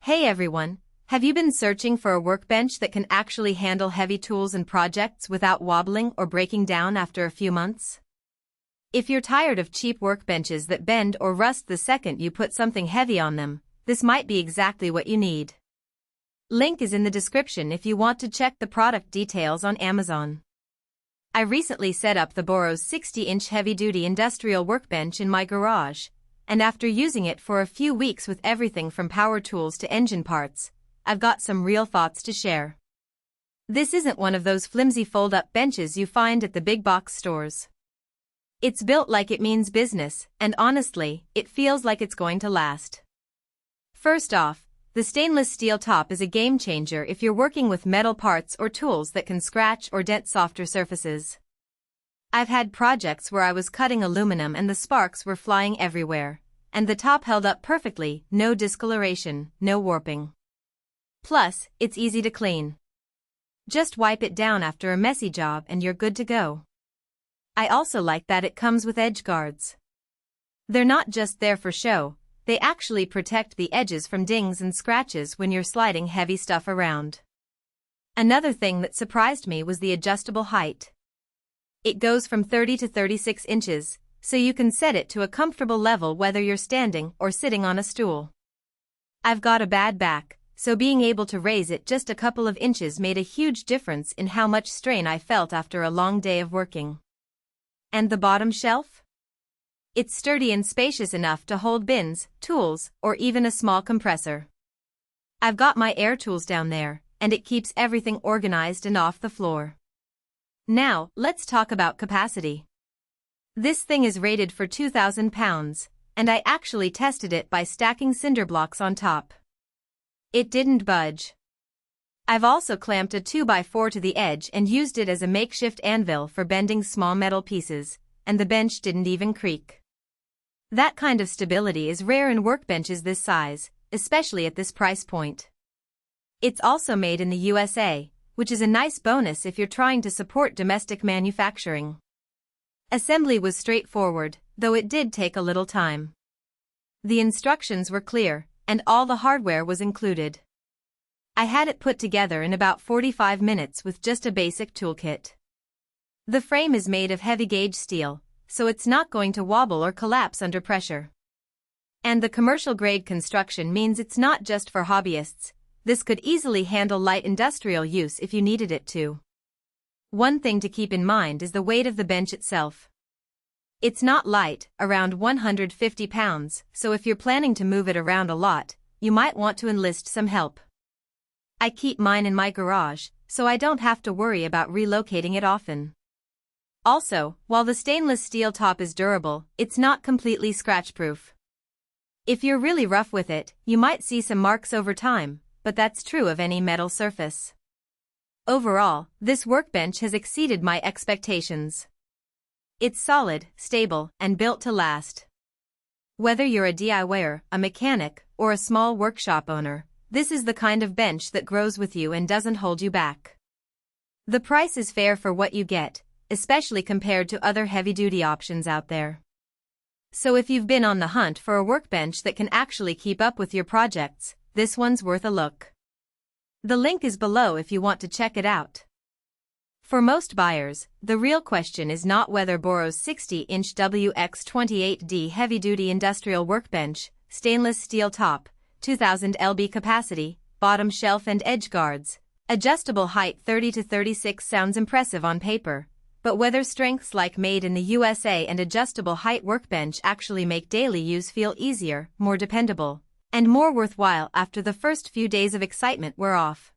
Hey everyone, have you been searching for a workbench that can actually handle heavy tools and projects without wobbling or breaking down after a few months? If you're tired of cheap workbenches that bend or rust the second you put something heavy on them, this might be exactly what you need. Link is in the description if you want to check the product details on Amazon. I recently set up the Borroughs 60-inch heavy-duty industrial workbench in my garage, and after using it for a few weeks with everything from power tools to engine parts, I've got some real thoughts to share. This isn't one of those flimsy fold-up benches you find at the big box stores. It's built like it means business, and honestly, it feels like it's going to last. First off, the stainless steel top is a game changer if you're working with metal parts or tools that can scratch or dent softer surfaces. I've had projects where I was cutting aluminum and the sparks were flying everywhere, and the top held up perfectly, no discoloration, no warping. Plus, it's easy to clean. Just wipe it down after a messy job and you're good to go. I also like that it comes with edge guards. They're not just there for show, they actually protect the edges from dings and scratches when you're sliding heavy stuff around. Another thing that surprised me was the adjustable height. It goes from 30 to 36 inches, so you can set it to a comfortable level whether you're standing or sitting on a stool. I've got a bad back, so being able to raise it just a couple of inches made a huge difference in how much strain I felt after a long day of working. And the bottom shelf? It's sturdy and spacious enough to hold bins, tools, or even a small compressor. I've got my air tools down there, and it keeps everything organized and off the floor. Now, let's talk about capacity. This thing is rated for 2,000 pounds, and I actually tested it by stacking cinder blocks on top. It didn't budge. I've also clamped a 2x4 to the edge and used it as a makeshift anvil for bending small metal pieces, and the bench didn't even creak. That kind of stability is rare in workbenches this size, especially at this price point. It's also made in the USA, which is a nice bonus if you're trying to support domestic manufacturing. Assembly was straightforward, though it did take a little time. The instructions were clear, and all the hardware was included. I had it put together in about 45 minutes with just a basic toolkit. The frame is made of heavy-gauge steel, so it's not going to wobble or collapse under pressure. And the commercial-grade construction means it's not just for hobbyists. This could easily handle light industrial use if you needed it to. One thing to keep in mind is the weight of the bench itself. It's not light, around 150 pounds, so if you're planning to move it around a lot, you might want to enlist some help. I keep mine in my garage, so I don't have to worry about relocating it often. Also, while the stainless steel top is durable, it's not completely scratch-proof. If you're really rough with it, you might see some marks over time, but that's true of any metal surface. Overall, this workbench has exceeded my expectations. It's solid, stable, and built to last. Whether you're a DIYer, a mechanic, or a small workshop owner, this is the kind of bench that grows with you and doesn't hold you back. The price is fair for what you get, especially compared to other heavy-duty options out there. So if you've been on the hunt for a workbench that can actually keep up with your projects, this one's worth a look. The link is below if you want to check it out. For most buyers, the real question is not whether Borroughs 60-inch WX28D heavy-duty industrial workbench, stainless steel top, 2000 lb capacity, bottom shelf and edge guards, adjustable height 30 to 36 sounds impressive on paper, but whether strengths like made in the USA and adjustable height workbench actually make daily use feel easier, more dependable, and more worthwhile after the first few days of excitement wear off.